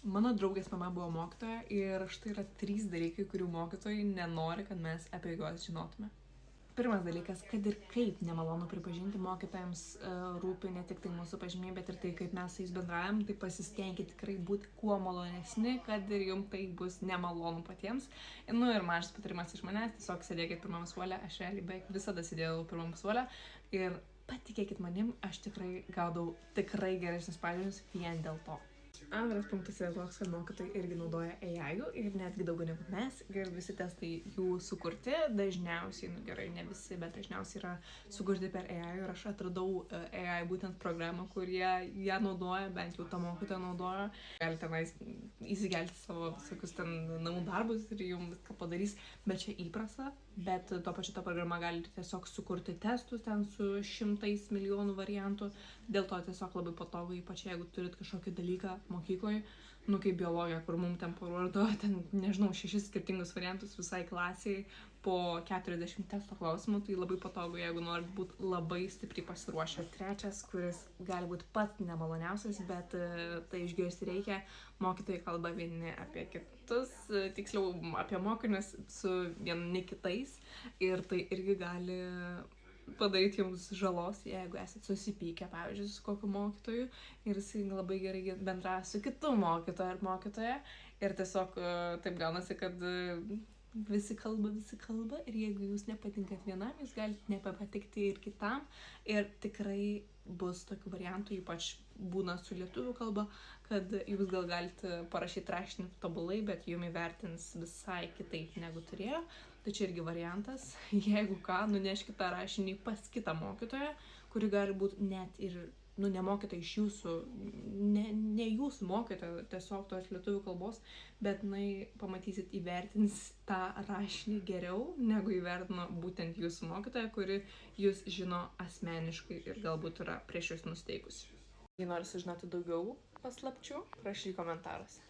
Mano draugės mama buvo mokytoja ir štai yra 3 dalykai, kurių mokytojai nenori, kad mes apie juos žinotume. Pirmas dalykas, kad ir kaip nemalonu pripažinti, mokytojams rūpi ne tik tai mūsų pažymiai, bet ir tai, kaip mes su jais bendraujam, tai pasistengkite tikrai būti kuo malonesni, kad ir jums tai bus nemalonu patiems. Ir mažas patarimas iš manęs, tiesiog sėdėkit pirmam suole, aš realiai beveik visada sėdėjau pirmam suole ir patikėkit manim, aš tikrai gaudau tikrai geresnius pažymius vien dėl to. Antras punktas yra toks, kad mokytojai irgi naudoja AI ir netgi daugiau negu mes ir visi testai jų sukurti, dažniausiai, gerai, ne visi, bet dažniausiai yra sukurti per AI ir aš atradau AI būtent programą, kurie ją naudoja, bent jau tą mokytoją naudoja. Galite tenais įsigelti savo visokius ten namų darbus ir jums viską padarys, bet čia įprasta, bet tuo pačiu ta programa gali tiesiog sukurti testus ten su 100 milijonų variantų, dėl to tiesiog labai patogu, ypač jeigu turit kažkokį dalyką mokykloje, kaip biologija, kur mums ten paruošdavo, nežinau, 6 skirtingus variantus visai klasiai po 40 testo klausimų, tai labai patogu, jeigu norit būti labai stipriai pasiruošę. Trečias, kuris gali būti pats nemaloniausias, bet tai išgirsti reikia, mokytojai kalba vieni apie kitus, tiksliau apie mokinius su vieni kitais ir tai irgi gali padaryti jums žalos, jeigu esate susipykę, pavyzdžiui, su kokiu mokytoju ir jisai labai gerai bendrauja su kitu mokytoju ar mokytoja ir tiesiog taip gaunasi, kad visi kalba ir jeigu jūs nepatinkat vienam, jūs galite nepatikti ir kitam ir tikrai bus tokių variantų, ypač būna su lietuvių kalba, kad jūs gal galite parašyti rašinį tobulai, bet jums įvertins visai kitaip negu turėjo. Tai čia irgi variantas, jeigu ką, nuneškite tą rašinį pas kitą mokytoją, kuri gali būti net ir, ne mokytoja iš jūsų, ne jūsų mokytoja, tiesiog tos lietuvių kalbos, bet pamatysit įvertins tą rašinį geriau, negu įvertino būtent jūsų mokytoja, kuri jūs žino asmeniškai ir galbūt yra prieš jūs nusteikusi. Jei nori sužinoti daugiau paslapčių, rašyk komentaruose.